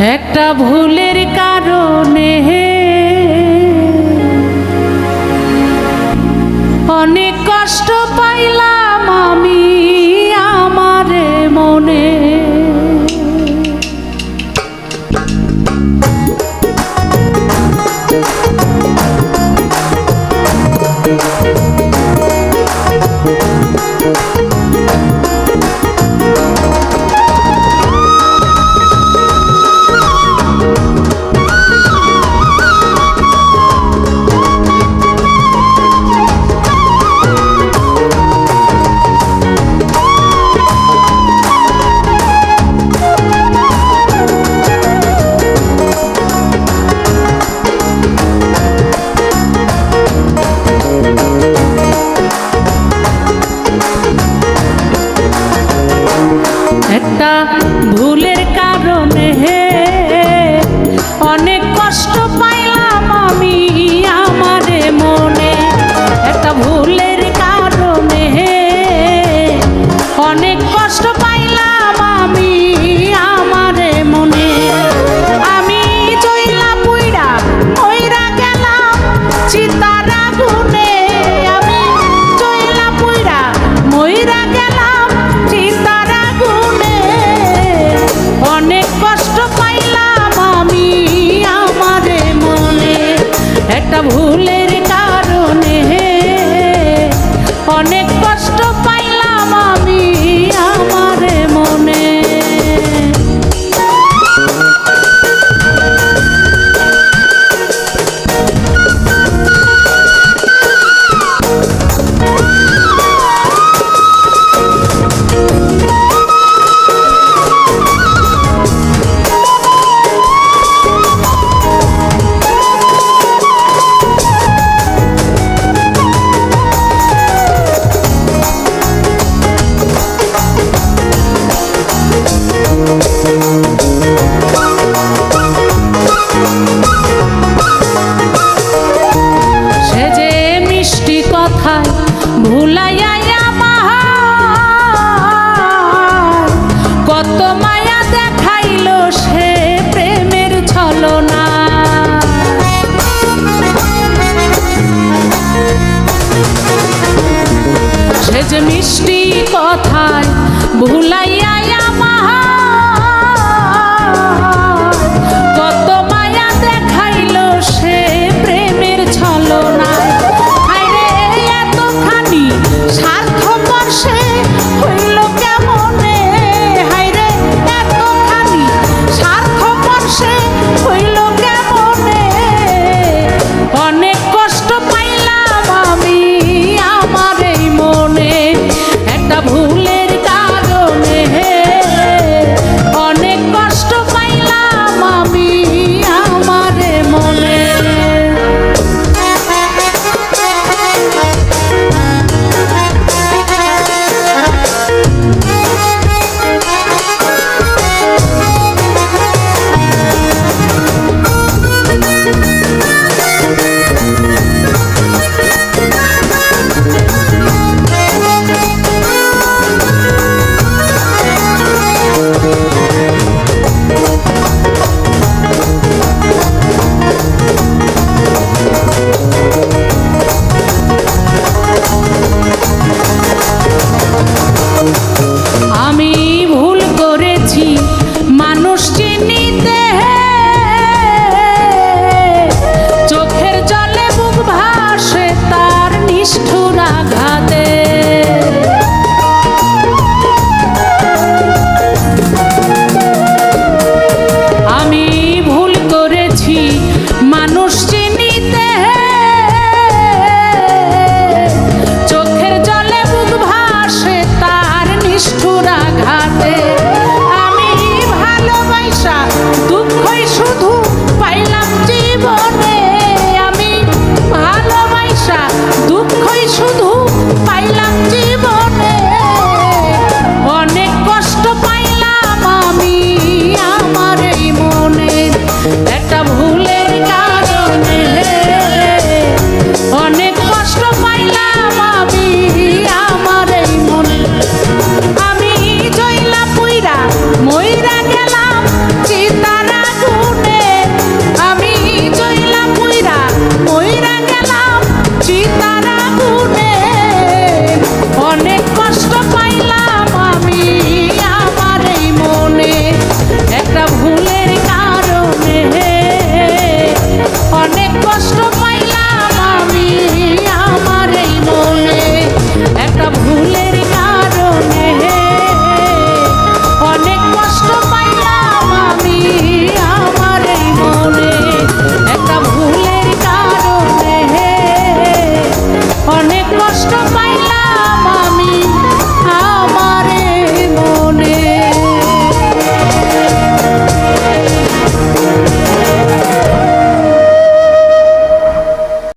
একটা ভুলের কারণে অনেক কষ্ট পাইলাম আমি আমারে মনে। একটা ভুলের কারণে অনেক কষ্ট পাইলাম আমি আমারে মনে। একটা ভুলের কারণে অনেক কষ্ট পাইলাম আমি আমারে মনে। আমি জইলা পুইড়া মইরা গেলাম চিতার আগুনে। আমি জইলা পুইড়া মইরা গেলাম চিতার আগুনে। অনেক কষ্ট পাইলাম আমি আমারে মনে। একটা ভুলের কারণে অনেক কষ্ট পাইলাম আমি আমারে মনে। সে যে মিষ্টি কথায় ভুলাইয়া আমার কত মায়া দেখাইল সে প্রেমের ছলনা। সে যে মিষ্টি কথায় ভুলাইয়া আমার